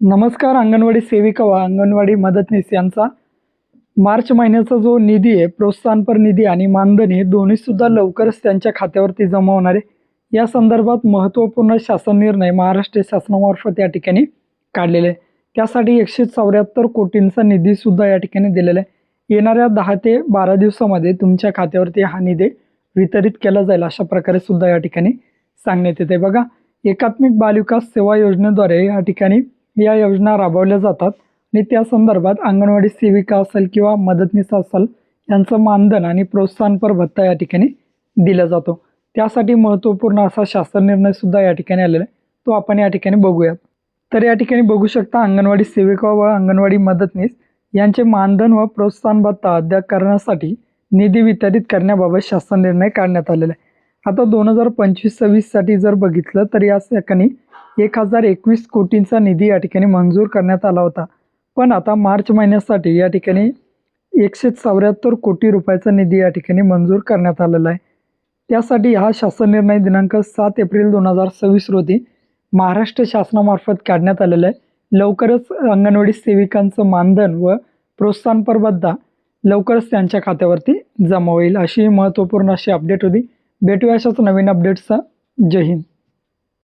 नमस्कार. अंगणवाडी सेविका व अंगणवाडी मदतनीस यांचा मार्च महिन्याचा जो निधी आहे, प्रोत्साहनपर निधी आणि मानधन हे दोन्ही सुद्धा लवकरच त्यांच्या खात्यावरती जमा होणार आहे. या संदर्भात महत्त्वपूर्ण शासन निर्णय महाराष्ट्र शासनामार्फत या ठिकाणी काढलेले आहे. त्यासाठी 174 कोटींचा निधी सुद्धा या ठिकाणी दिलेला आहे. येणाऱ्या 10 ते 12 दिवसामध्ये तुमच्या खात्यावरती हा निधी वितरित केला जाईल, अशा प्रकारे सुद्धा या ठिकाणी सांगण्यात येते. बघा, एकात्मिक बालविकास सेवा योजनेद्वारे या ठिकाणी या योजना राबवल्या जातात आणि त्या संदर्भात अंगणवाडी सेविका असेल किंवा मदतनीस असेल यांचं मानधन आणि प्रोत्साहनपर भत्ता या ठिकाणी दिला जातो. त्यासाठी महत्त्वपूर्ण असा शासन निर्णय सुद्धा या ठिकाणी आलेला आहे, तो आपण या ठिकाणी बघूयात. तर या ठिकाणी बघू शकता, अंगणवाडी सेविका व अंगणवाडी मदतनीस यांचे मानधन व प्रोत्साहन भत्ता अद्याप करण्यासाठी निधी वितरित करण्याबाबत शासन निर्णय काढण्यात आलेला आहे. आता 2025-26 साठी जर बघितलं तर या ठिकाणी 1021 कोटींचा निधी या ठिकाणी मंजूर करण्यात आला होता. पण आता मार्च महिन्यासाठी या ठिकाणी 174 कोटी रुपयाचा निधी या ठिकाणी मंजूर करण्यात आलेला आहे. त्यासाठी हा शासन निर्णय दिनांक 7 एप्रिल 2026 रोजी महाराष्ट्र शासनामार्फत काढण्यात आलेला आहे. लवकरच अंगणवाडी सेविकांचं मानधन व प्रोत्साहनपर भत्ता लवकरच त्यांच्या खात्यावरती जमा होईल, अशी महत्त्वपूर्ण अशी अपडेट होती. भेटूया अशाच नवीन अपडेट्सचा. जय हिंद.